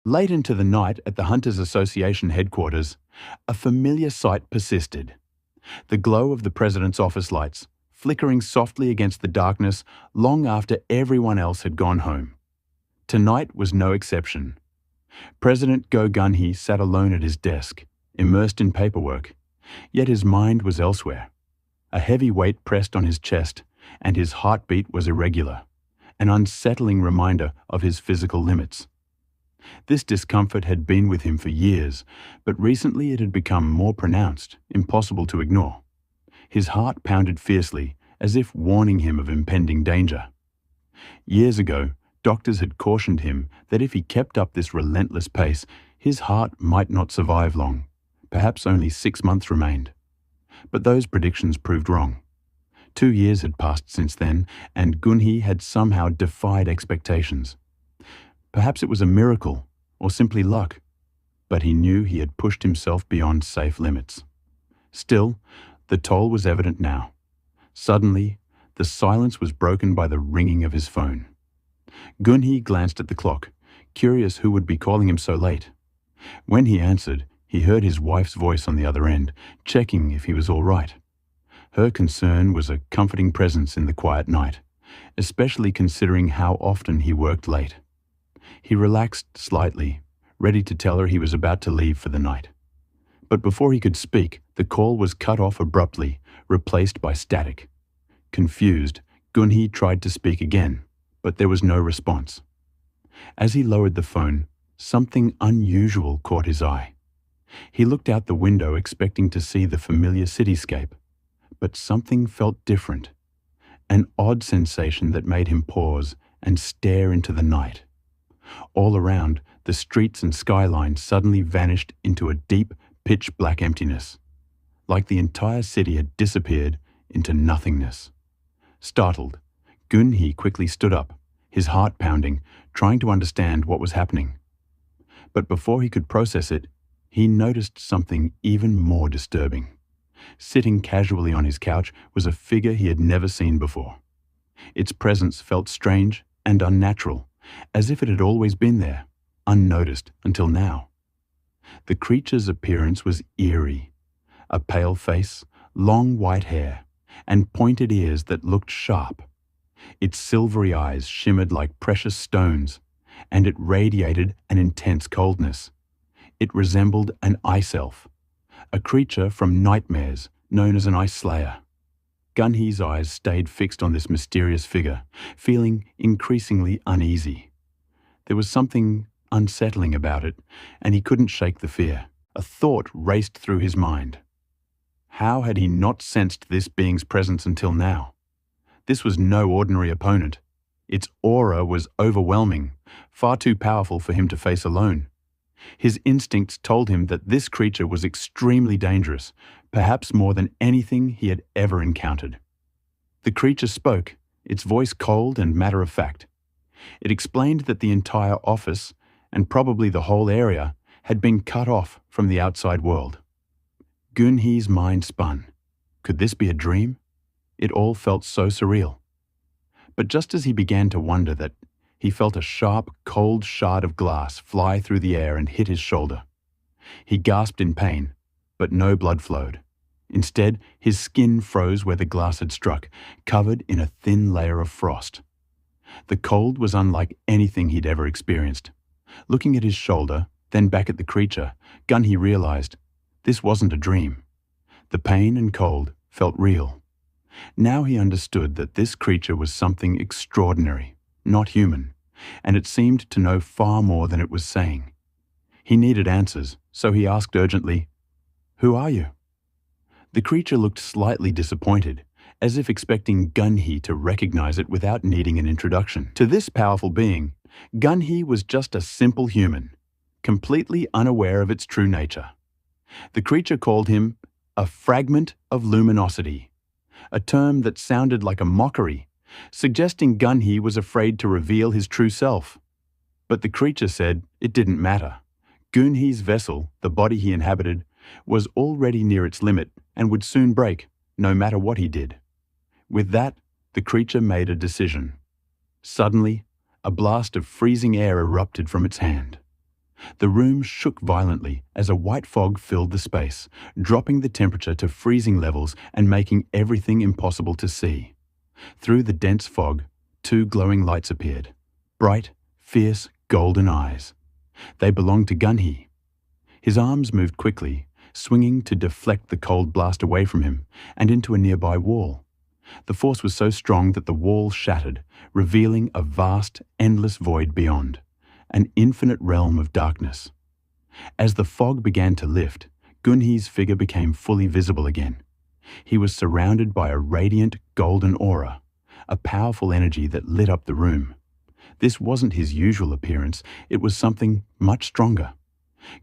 Late into the night at the Hunters Association headquarters, a familiar sight persisted. The glow of the president's office lights, flickering softly against the darkness long after everyone else had gone home. Tonight was no exception. President Go Gun-hee sat alone at his desk, immersed in paperwork, yet his mind was elsewhere. A heavy weight pressed on his chest, and his heartbeat was irregular, an unsettling reminder of his physical limits. This discomfort had been with him for years, but recently it had become more pronounced, impossible to ignore. His heart pounded fiercely, as if warning him of impending danger. Years ago, doctors had cautioned him that if he kept up this relentless pace, his heart might not survive long. Perhaps only 6 months remained. But those predictions proved wrong. 2 years had passed since then, and Gun-hee had somehow defied expectations. Perhaps it was a miracle, or simply luck, but he knew he had pushed himself beyond safe limits. Still, the toll was evident now. Suddenly, the silence was broken by the ringing of his phone. Gun-hee glanced at the clock, curious who would be calling him so late. When he answered, he heard his wife's voice on the other end, checking if he was all right. Her concern was a comforting presence in the quiet night, especially considering how often he worked late. He relaxed slightly, ready to tell her he was about to leave for the night. But before he could speak, the call was cut off abruptly, replaced by static. Confused, Gun-hee tried to speak again, but there was no response. As he lowered the phone, something unusual caught his eye. He looked out the window expecting to see the familiar cityscape, but something felt different, an odd sensation that made him pause and stare into the night. All around, the streets and skyline suddenly vanished into a deep, pitch-black emptiness, like the entire city had disappeared into nothingness. Startled, Gun-hee quickly stood up, his heart pounding, trying to understand what was happening. But before he could process it, he noticed something even more disturbing. Sitting casually on his couch was a figure he had never seen before. Its presence felt strange and unnatural, as if it had always been there, unnoticed until now. The creature's appearance was eerie. A pale face, long white hair, and pointed ears that looked sharp. Its silvery eyes shimmered like precious stones, and it radiated an intense coldness. It resembled an ice elf, a creature from nightmares known as an ice slayer. Gun-hee's eyes stayed fixed on this mysterious figure, feeling increasingly uneasy. There was something unsettling about it, and he couldn't shake the fear. A thought raced through his mind. How had he not sensed this being's presence until now? This was no ordinary opponent. Its aura was overwhelming, far too powerful for him to face alone. His instincts told him that this creature was extremely dangerous, perhaps more than anything he had ever encountered. The creature spoke, its voice cold and matter-of-fact. It explained that the entire office, and probably the whole area, had been cut off from the outside world. Gun-hee's mind spun. Could this be a dream? It all felt so surreal. But just as he began to wonder that, he felt a sharp, cold shard of glass fly through the air and hit his shoulder. He gasped in pain, but no blood flowed. Instead, his skin froze where the glass had struck, covered in a thin layer of frost. The cold was unlike anything he'd ever experienced. Looking at his shoulder, then back at the creature, Gun-hee realized this wasn't a dream. The pain and cold felt real. Now he understood that this creature was something extraordinary, not human, and it seemed to know far more than it was saying. He needed answers, so he asked urgently, "Who are you?" The creature looked slightly disappointed, as if expecting Gun-hee to recognize it without needing an introduction. To this powerful being, Gun-hee was just a simple human, completely unaware of its true nature. The creature called him a fragment of luminosity, a term that sounded like a mockery, suggesting Gun-hee was afraid to reveal his true self. But the creature said it didn't matter. Gun-hee's vessel, the body he inhabited, was already near its limit and would soon break, no matter what he did. With that, the creature made a decision. Suddenly, a blast of freezing air erupted from its hand. The room shook violently as a white fog filled the space, dropping the temperature to freezing levels and making everything impossible to see. Through the dense fog, two glowing lights appeared, bright, fierce, golden eyes. They belonged to Gunhee. His arms moved quickly, swinging to deflect the cold blast away from him and into a nearby wall. The force was so strong that the wall shattered, revealing a vast, endless void beyond, an infinite realm of darkness. As the fog began to lift, Gunhee's figure became fully visible again. He was surrounded by a radiant golden aura, a powerful energy that lit up the room. This wasn't his usual appearance, it was something much stronger.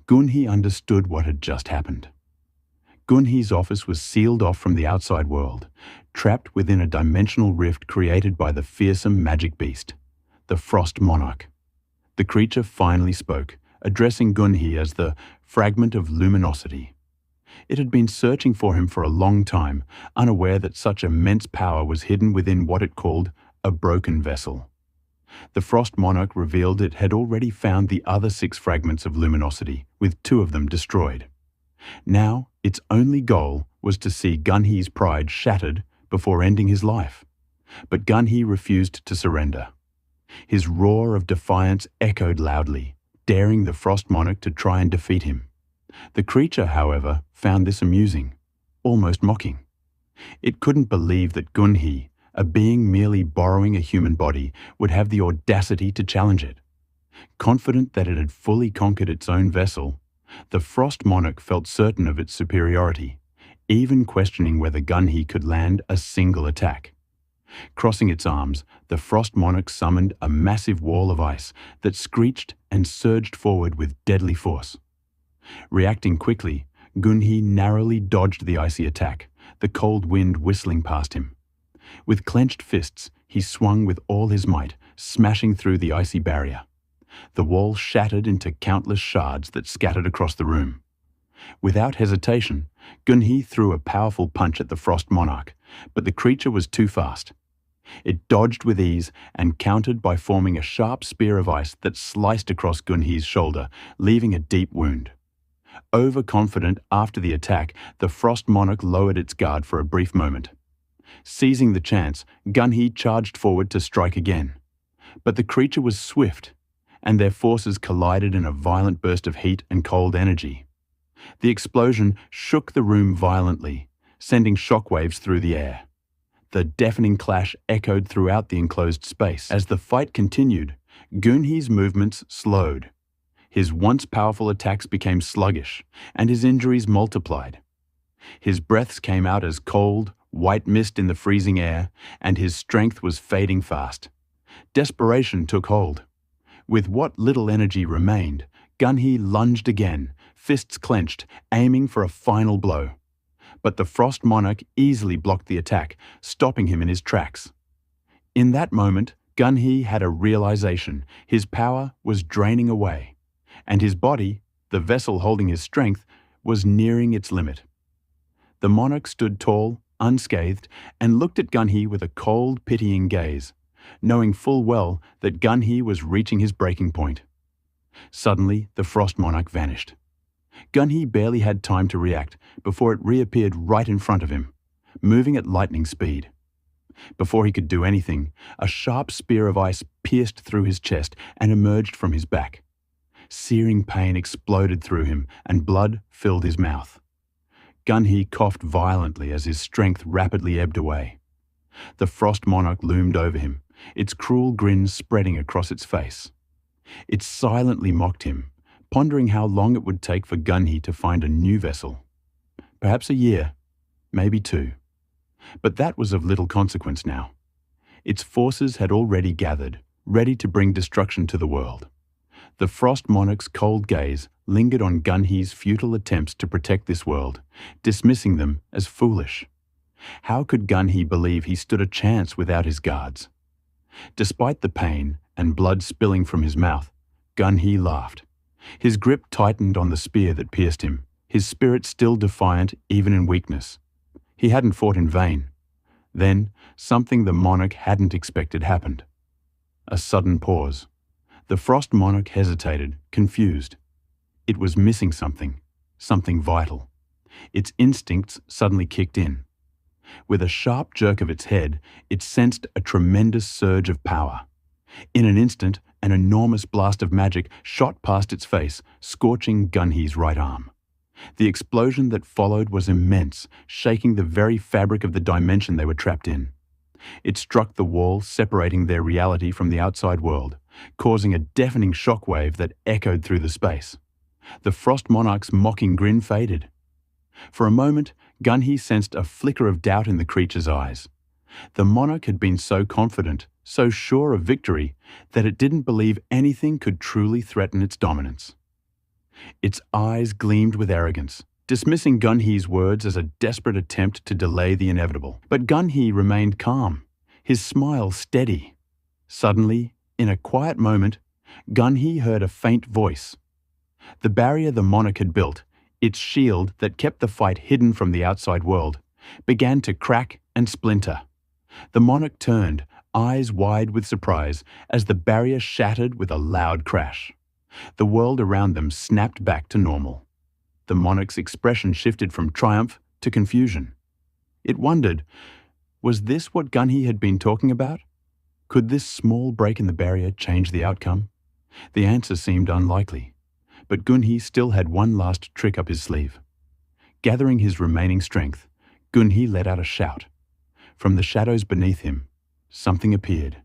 Gunhee understood what had just happened. Gunhee's office was sealed off from the outside world, trapped within a dimensional rift created by the fearsome magic beast, the Frost Monarch. The creature finally spoke, addressing Gunhee as the fragment of luminosity. It had been searching for him for a long time, unaware that such immense power was hidden within what it called a broken vessel. The Frost Monarch revealed it had already found the other 6 fragments of luminosity, with 2 of them destroyed. Now, its only goal was to see Gunhee's pride shattered before ending his life. But Gunhee refused to surrender. His roar of defiance echoed loudly, daring the Frost Monarch to try and defeat him. The creature, however, found this amusing, almost mocking. It couldn't believe that Gunhee, a being merely borrowing a human body, would have the audacity to challenge it. Confident that it had fully conquered its own vessel, the Frost Monarch felt certain of its superiority, even questioning whether Gunhee could land a single attack. Crossing its arms, the Frost Monarch summoned a massive wall of ice that screeched and surged forward with deadly force. Reacting quickly, Gunhee narrowly dodged the icy attack, the cold wind whistling past him. With clenched fists, he swung with all his might, smashing through the icy barrier. The wall shattered into countless shards that scattered across the room. Without hesitation, Gunhee threw a powerful punch at the Frost Monarch, but the creature was too fast. It dodged with ease and countered by forming a sharp spear of ice that sliced across Gunhee's shoulder, leaving a deep wound. Overconfident after the attack, the Frost Monarch lowered its guard for a brief moment. Seizing the chance, Gunhee charged forward to strike again. But the creature was swift, and their forces collided in a violent burst of heat and cold energy. The explosion shook the room violently, sending shockwaves through the air. The deafening clash echoed throughout the enclosed space. As the fight continued, Gunhee's movements slowed. His once powerful attacks became sluggish, and his injuries multiplied. His breaths came out as cold, white mist in the freezing air, and his strength was fading fast. Desperation took hold. With what little energy remained, Gunhee lunged again, fists clenched, aiming for a final blow. But the Frost Monarch easily blocked the attack, stopping him in his tracks. In that moment, Gunhee had a realization. His power was draining away, and his body, the vessel holding his strength, was nearing its limit. The monarch stood tall, unscathed, and looked at Gunhee with a cold, pitying gaze, knowing full well that Gunhee was reaching his breaking point. Suddenly, the Frost Monarch vanished. Gunhee barely had time to react before it reappeared right in front of him, moving at lightning speed. Before he could do anything, a sharp spear of ice pierced through his chest and emerged from his back. Searing pain exploded through him, and blood filled his mouth. Gunhee coughed violently as his strength rapidly ebbed away. The Frost Monarch loomed over him, its cruel grin spreading across its face. It silently mocked him, pondering how long it would take for Gunhee to find a new vessel. Perhaps a year, maybe 2. But that was of little consequence now. Its forces had already gathered, ready to bring destruction to the world. The Frost Monarch's cold gaze lingered on Gunhee's futile attempts to protect this world, dismissing them as foolish. How could Gunhee believe he stood a chance without his guards? Despite the pain and blood spilling from his mouth, Gunhee laughed. His grip tightened on the spear that pierced him, his spirit still defiant even in weakness. He hadn't fought in vain. Then, something the monarch hadn't expected happened. A sudden pause. The Frost Monarch hesitated, confused. It was missing something, something vital. Its instincts suddenly kicked in. With a sharp jerk of its head, it sensed a tremendous surge of power. In an instant, an enormous blast of magic shot past its face, scorching Gunhee's right arm. The explosion that followed was immense, shaking the very fabric of the dimension they were trapped in. It struck the wall, separating their reality from the outside world, causing a deafening shockwave that echoed through the space. The Frost Monarch's mocking grin faded. For a moment, Gunhee sensed a flicker of doubt in the creature's eyes. The monarch had been so confident, so sure of victory, that it didn't believe anything could truly threaten its dominance. Its eyes gleamed with arrogance, dismissing Gunhee's words as a desperate attempt to delay the inevitable. But Gunhee remained calm, his smile steady. Suddenly, in a quiet moment, Gunhee heard a faint voice. The barrier the monarch had built, its shield that kept the fight hidden from the outside world, began to crack and splinter. The monarch turned, eyes wide with surprise, as the barrier shattered with a loud crash. The world around them snapped back to normal. The monarch's expression shifted from triumph to confusion. It wondered, was this what Gunhee had been talking about? Could this small break in the barrier change the outcome? The answer seemed unlikely, but Gunhee still had one last trick up his sleeve. Gathering his remaining strength, Gunhee let out a shout. From the shadows beneath him, something appeared,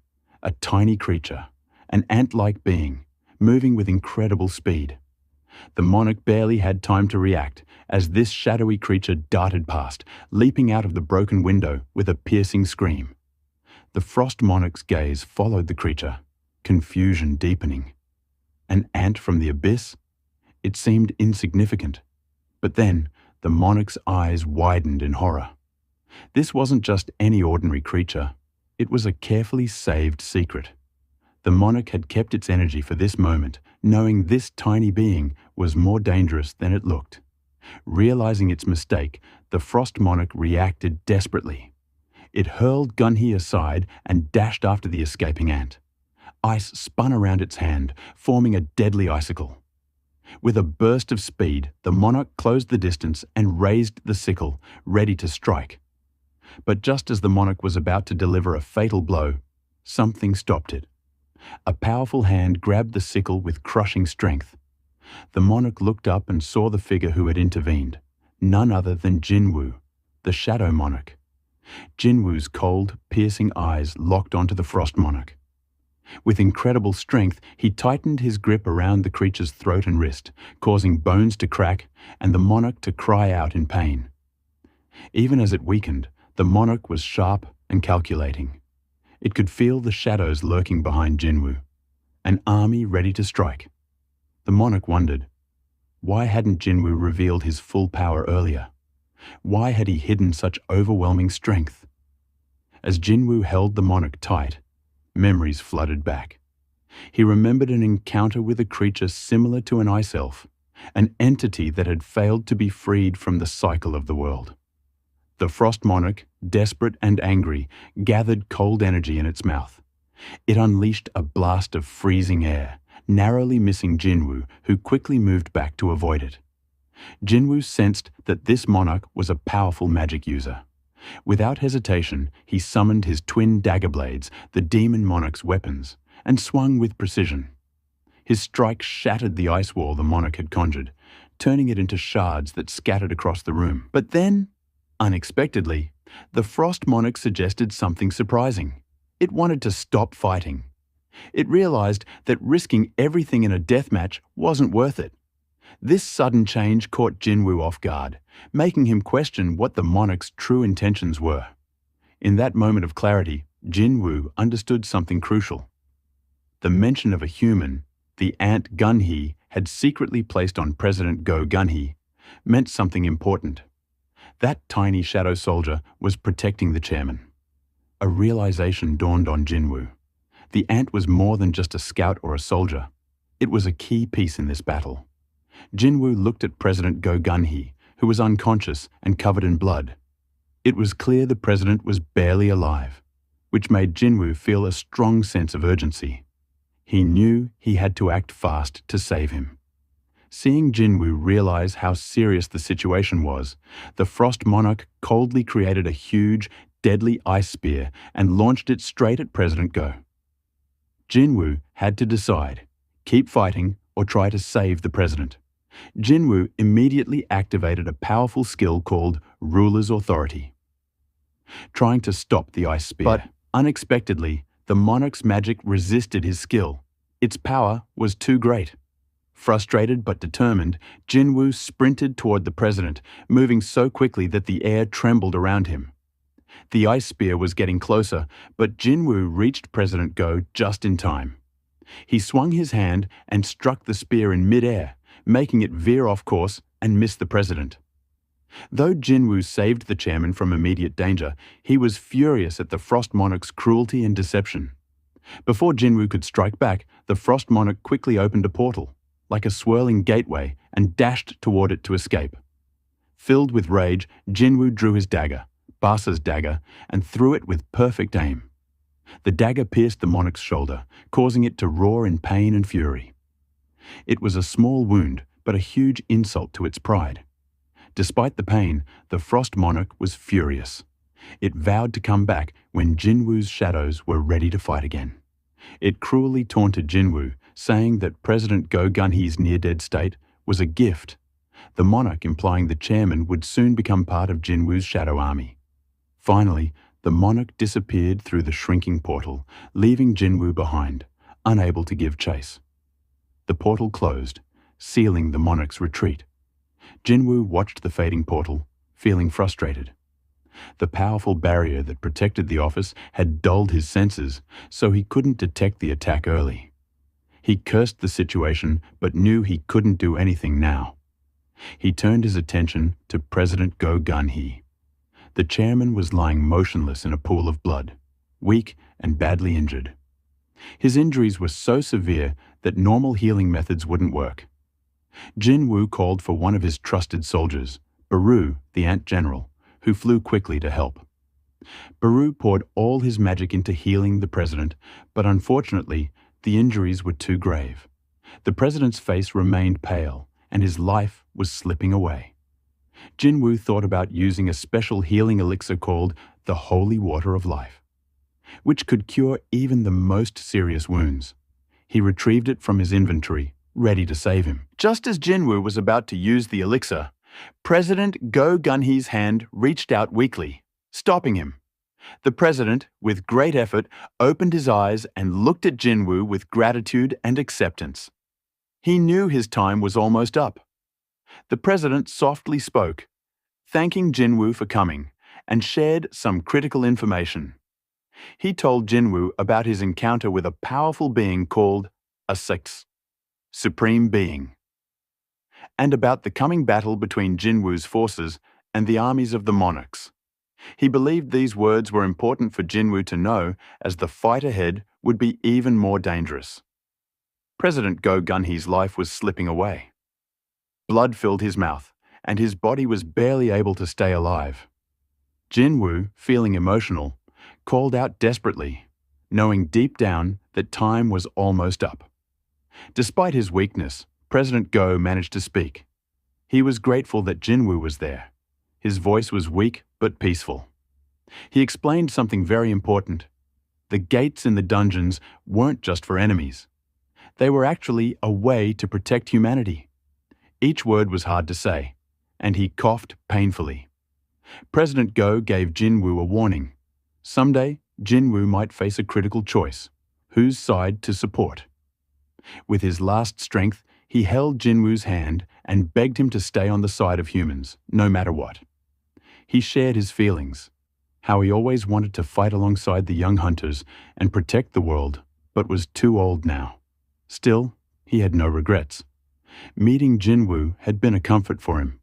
a tiny creature, an ant-like being, moving with incredible speed. The monarch barely had time to react as this shadowy creature darted past, leaping out of the broken window with a piercing scream. The Frost Monarch's gaze followed the creature, confusion deepening. An ant from the abyss? It seemed insignificant. But then, the monarch's eyes widened in horror. This wasn't just any ordinary creature. It was a carefully saved secret. The monarch had kept its energy for this moment, knowing this tiny being was more dangerous than it looked. Realizing its mistake, the Frost Monarch reacted desperately. It hurled Gunhee aside and dashed after the escaping ant. Ice spun around its hand, forming a deadly icicle. With a burst of speed, the monarch closed the distance and raised the sickle, ready to strike. But just as the monarch was about to deliver a fatal blow, something stopped it. A powerful hand grabbed the sickle with crushing strength. The monarch looked up and saw the figure who had intervened, none other than Jinwoo, the Shadow Monarch. Jinwoo's cold, piercing eyes locked onto the Frost Monarch. With incredible strength, he tightened his grip around the creature's throat and wrist, causing bones to crack and the monarch to cry out in pain. Even as it weakened, the monarch was sharp and calculating. It could feel the shadows lurking behind Jinwoo, an army ready to strike. The monarch wondered, why hadn't Jinwoo revealed his full power earlier? Why had he hidden such overwhelming strength? As Jinwoo held the monarch tight, memories flooded back. He remembered an encounter with a creature similar to an ice elf, an entity that had failed to be freed from the cycle of the world. The Frost Monarch, desperate and angry, gathered cold energy in its mouth. It unleashed a blast of freezing air, narrowly missing Jinwoo, who quickly moved back to avoid it. Jinwoo sensed that this monarch was a powerful magic user. Without hesitation, he summoned his twin dagger blades, the demon monarch's weapons, and swung with precision. His strike shattered the ice wall the monarch had conjured, turning it into shards that scattered across the room. But then, unexpectedly, the Frost Monarch suggested something surprising. It wanted to stop fighting. It realized that risking everything in a deathmatch wasn't worth it. This sudden change caught Jinwoo off guard, making him question what the monarch's true intentions were. In that moment of clarity, Jinwoo understood something crucial. The mention of a human, the ant Gunhee had secretly placed on President Gunhee, meant something important. That tiny shadow soldier was protecting the chairman. A realization dawned on Jinwoo. The ant was more than just a scout or a soldier. It was a key piece in this battle. Jinwoo looked at President Gunhee, who was unconscious and covered in blood. It was clear the president was barely alive, which made Jinwoo feel a strong sense of urgency. He knew he had to act fast to save him. Seeing Jinwoo realize how serious the situation was, the Frost Monarch coldly created a huge, deadly ice spear and launched it straight at President Go. Jinwoo had to decide, keep fighting or try to save the president. Jinwoo immediately activated a powerful skill called Ruler's Authority, trying to stop the ice spear. But unexpectedly, the monarch's magic resisted his skill. Its power was too great. Frustrated but determined, Jinwoo sprinted toward the president, moving so quickly that the air trembled around him. The ice spear was getting closer, but Jinwoo reached President Go just in time. He swung his hand and struck the spear in mid-air, making it veer off course and miss the president. Though Jinwoo saved the chairman from immediate danger, he was furious at the Frost Monarch's cruelty and deception. Before Jinwoo could strike back, the Frost Monarch quickly opened a portal, like a swirling gateway, and dashed toward it to escape. Filled with rage, Jinwoo drew his dagger, Basa's dagger, and threw it with perfect aim. The dagger pierced the monarch's shoulder, causing it to roar in pain and fury. It was a small wound, but a huge insult to its pride. Despite the pain, the Frost Monarch was furious. It vowed to come back when Jinwoo's shadows were ready to fight again. It cruelly taunted Jinwoo, saying that President Go Gunhee's near-dead state was a gift, the monarch implying the chairman would soon become part of Jinwoo's shadow army. Finally, the monarch disappeared through the shrinking portal, leaving Jinwoo behind, unable to give chase. The portal closed, sealing the monarch's retreat. Jinwoo watched the fading portal, feeling frustrated. The powerful barrier that protected the office had dulled his senses, so he couldn't detect the attack early. He cursed the situation, but knew he couldn't do anything now. He turned his attention to President Go Gunhee. The chairman was lying motionless in a pool of blood, weak and badly injured. His injuries were so severe that normal healing methods wouldn't work. Jinwoo called for one of his trusted soldiers, Baru, the Ant General, who flew quickly to help. Baru poured all his magic into healing the president, but unfortunately, the injuries were too grave. The president's face remained pale, and his life was slipping away. Jinwoo thought about using a special healing elixir called the Holy Water of Life, which could cure even the most serious wounds. He retrieved it from his inventory, ready to save him. Just as Jinwoo was about to use the elixir, President Go Gunhee's hand reached out weakly, stopping him. The president, with great effort, opened his eyes and looked at Jinwoo with gratitude and acceptance. He knew his time was almost up. The president softly spoke, thanking Jinwoo for coming, and shared some critical information. He told Jinwoo about his encounter with a powerful being called a Supreme Being, and about the coming battle between Jinwoo's forces and the armies of the monarchs. He believed these words were important for Jinwoo to know, as the fight ahead would be even more dangerous. President Go Gunhee's life was slipping away. Blood filled his mouth, and his body was barely able to stay alive. Jinwoo, feeling emotional, called out desperately, knowing deep down that time was almost up. Despite his weakness, President Go managed to speak. He was grateful that Jinwoo was there. His voice was weak but peaceful. He explained something very important. The gates in the dungeons weren't just for enemies. They were actually a way to protect humanity. Each word was hard to say, and he coughed painfully. President Go gave Jinwoo a warning. Someday, Jinwoo might face a critical choice: whose side to support. With his last strength, he held Jinwoo's hand and begged him to stay on the side of humans, no matter what. He shared his feelings, how he always wanted to fight alongside the young hunters and protect the world, but was too old now. Still, he had no regrets. Meeting Jinwoo had been a comfort for him.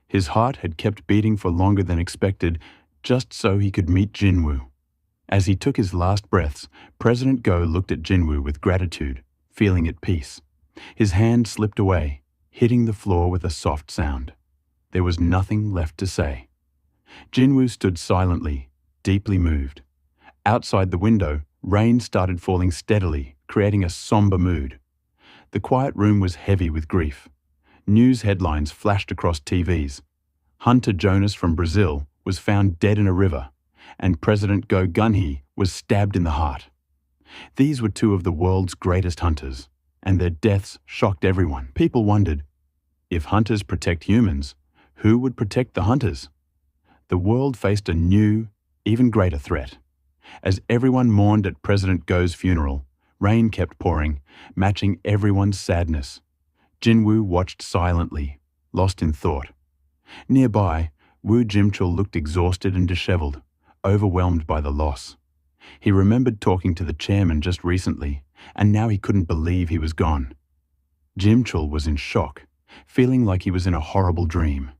His heart had kept beating for longer than expected, just so he could meet Jinwoo. As he took his last breaths, President Go looked at Jinwoo with gratitude, feeling at peace. His hand slipped away, hitting the floor with a soft sound. There was nothing left to say. Jinwoo stood silently, deeply moved. Outside the window, rain started falling steadily, creating a somber mood. The quiet room was heavy with grief. News headlines flashed across TVs. Hunter Jonas from Brazil was found dead in a river, and President Go Gunhee was stabbed in the heart. These were two of the world's greatest hunters, and their deaths shocked everyone. People wondered, if hunters protect humans, who would protect the hunters? The world faced a new, even greater threat. As everyone mourned at President Go's funeral, rain kept pouring, matching everyone's sadness. Jinwoo watched silently, lost in thought. Nearby, Woo Jimchul looked exhausted and disheveled, overwhelmed by the loss. He remembered talking to the chairman just recently, and now he couldn't believe he was gone. Jimchul was in shock, feeling like he was in a horrible dream.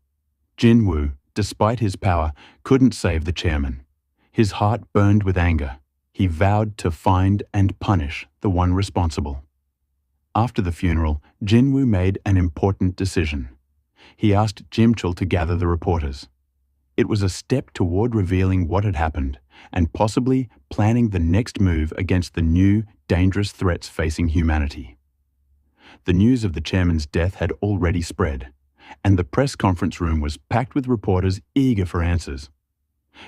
Jinwoo, despite his power, couldn't save the chairman. His heart burned with anger. He vowed to find and punish the one responsible. After the funeral, Jinwoo made an important decision. He asked Jimchul to gather the reporters. It was a step toward revealing what had happened and possibly planning the next move against the new, dangerous threats facing humanity. The news of the chairman's death had already spread, and the press conference room was packed with reporters eager for answers.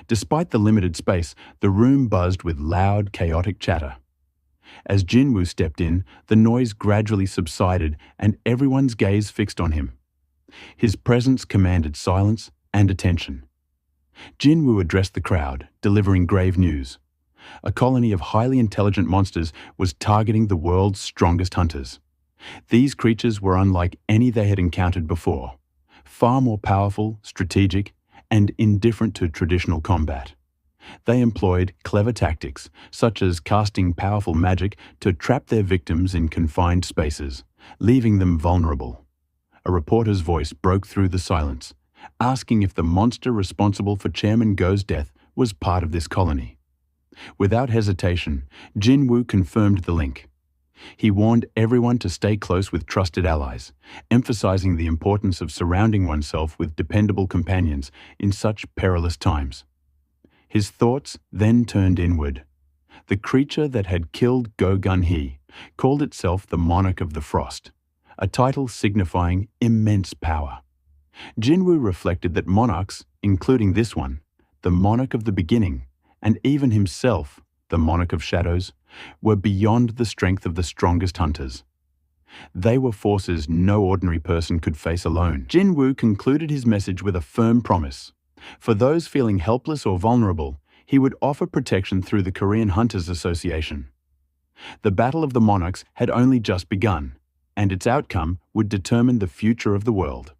Despite the limited space, the room buzzed with loud, chaotic chatter. As Jinwoo stepped in, the noise gradually subsided and everyone's gaze fixed on him. His presence commanded silence and attention. Jinwoo addressed the crowd, delivering grave news. A colony of highly intelligent monsters was targeting the world's strongest hunters. These creatures were unlike any they had encountered before, far more powerful, strategic, and indifferent to traditional combat. They employed clever tactics, such as casting powerful magic to trap their victims in confined spaces, leaving them vulnerable. A reporter's voice broke through the silence, asking if the monster responsible for Chairman Go's death was part of this colony. Without hesitation, Jinwoo confirmed the link. He warned everyone to stay close with trusted allies, emphasizing the importance of surrounding oneself with dependable companions in such perilous times. His thoughts then turned inward. The creature that had killed Go Gunhee called itself the Monarch of the Frost, a title signifying immense power. Jinwoo reflected that monarchs, including this one, the Monarch of the Beginning, and even himself, the Monarch of Shadows, were beyond the strength of the strongest hunters. They were forces no ordinary person could face alone. Jinwoo concluded his message with a firm promise. For those feeling helpless or vulnerable, he would offer protection through the Korean Hunters Association. The Battle of the Monarchs had only just begun, and its outcome would determine the future of the world.